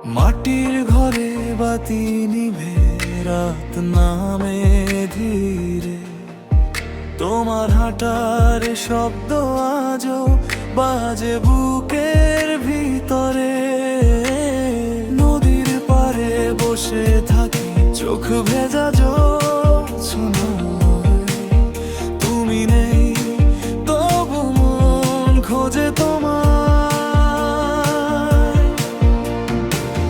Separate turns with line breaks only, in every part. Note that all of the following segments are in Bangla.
মাটির ঘরে বাতি নিভে রাত নামে ধীরে, তোমার হাঁটার শব্দ আজও বাজে বুকের ভিতরে। নদীর পাড়ে বসে থাকি, চোখ ভেজা জোছনায়, তুমি নেই তবু মন খোঁজে তোমায়।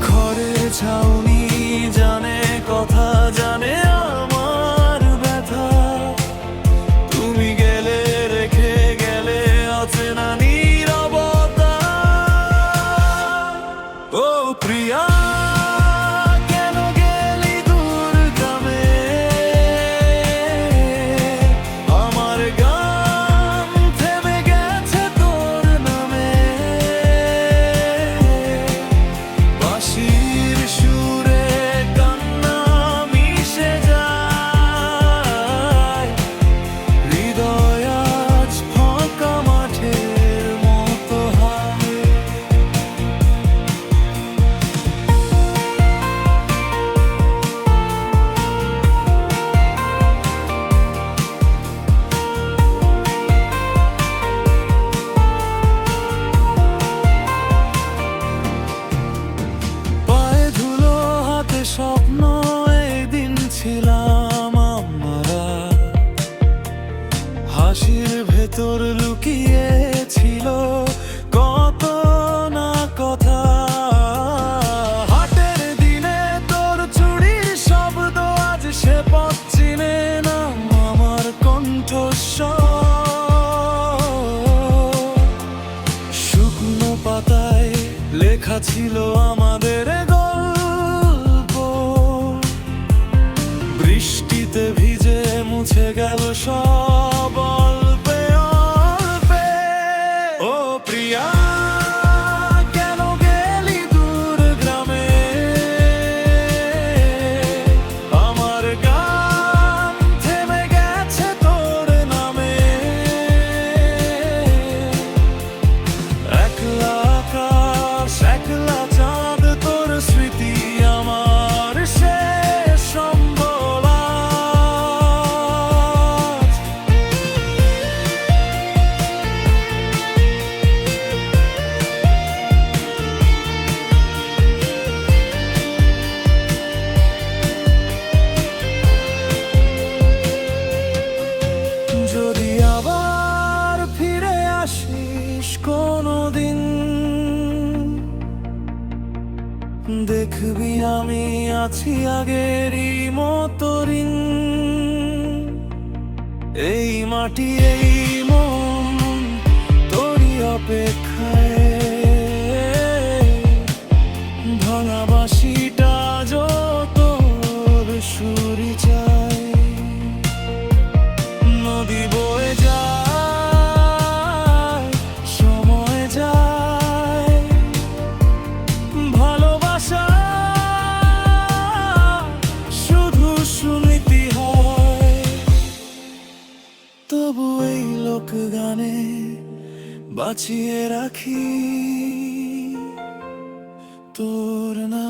ঘরে ছাউনি জানে কথা, জানে আমার ব্যথা, তুমি গেলে রেখে গেলে অচেনা নীরবতা। ও প্রিয়া, কেন গেলি দূর গ্রামে? আমার গান থেমে গেছে তোর নামে। বাঁশির সুরে কান্না মিশে যায়, হৃদয় আজ ফাঁকা মাঠের মতো হয়। পায়ে ধুলো হাতে স্বপ্ন, এই দিন ছিলাম আমরা। হাসির ভেতর লুকিয়ে ছিল কত না কথা। হাটের দিনে তোর চুড়ির শব্দ, আজ সে পথ চিনে না আমার কণ্ঠস্বর। শুকনো পাতায় লেখা ছিল আমাদের গল্প, বৃষ্টিতে ভিজে মুছে গেল সব অল্পে অল্পে। ও প্রিয়া, কেন গেলি দূর গ্রামে? আমার গান থেমে গেছে তোর নামে। একলা আকাশ, একলা চাঁদ, তোর স্মৃতি আমার শেষ সম্বল আজ। যদি আবার ফিরে আসিস কোনোদিন, দেখবি আমি আছি আগেরই মতো ঋণ। এই মাটি এই মন তোরই অপেক্ষায়, ভাঙা বাঁশিটা যত তোর সুরি চাই। নদী বয়ে যায়, সময় যায়, ভালোবাসা শুধু স্মৃতি হয়। তবু এই লোক গানে বাঁচিয়ে রাখি তোর নাম।